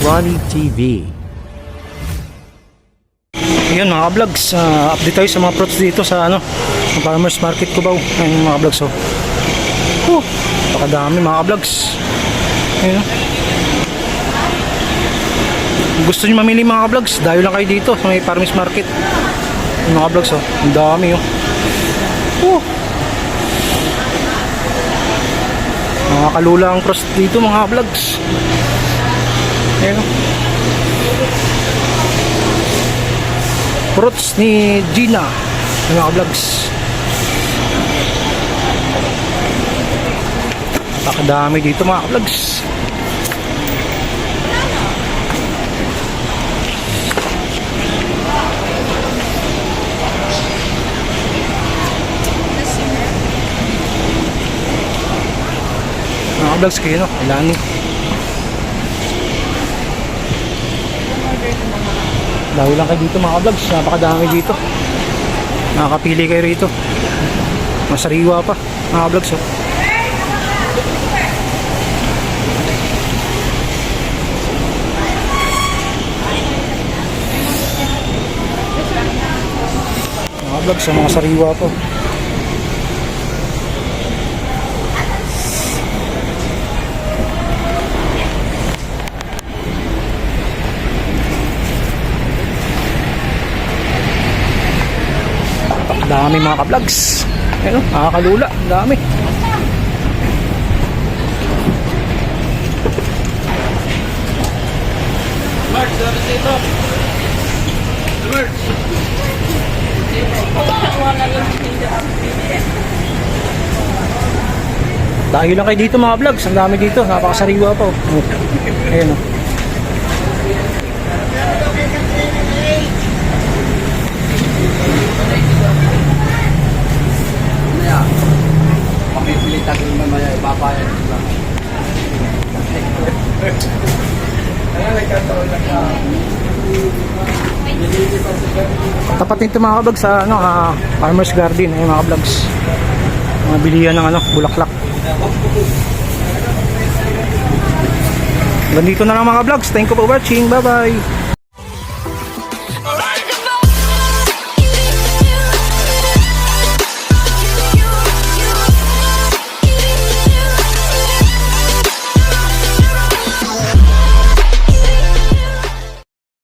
Ronnie TV. Ayun mga vlogs, update tayo sa mga fruits dito sa farmers market Cubao. Ayun mga vlogs, pakadami mga vlogs. Ayun, gusto nyo mamili mga vlogs, dayo lang kayo dito sa may farmers market. Ayun, mga vlogs, ang dami mga kalula ang fruits dito mga vlogs. Ayun, fruits ni Gina, mga vlogs. Napakadami dito mga vlogs. Mga vlogs kayo, Ilani. Dahil lang kayo dito mga vlogs, napakadami dito. Nakakapili kayo rito. Masariwa pa mga vlogs. Mga vlogs, mga sariwa pa. Dami mga ka-vlogs. Ayun, nakakalula, dami. Mark, dapat dito. Mark. Dahil lang kayo dito mga vlogs, ang dami dito, napakasariwa pa. Ayun Pamipili tayo mamaya ipapayan lang. tapat nito mga vlogs sa farmers garden. Ayun mga vlogs, mga bilihan ng bulaklak. Ganito na lang mga vlogs. Thank you for watching. Bye bye.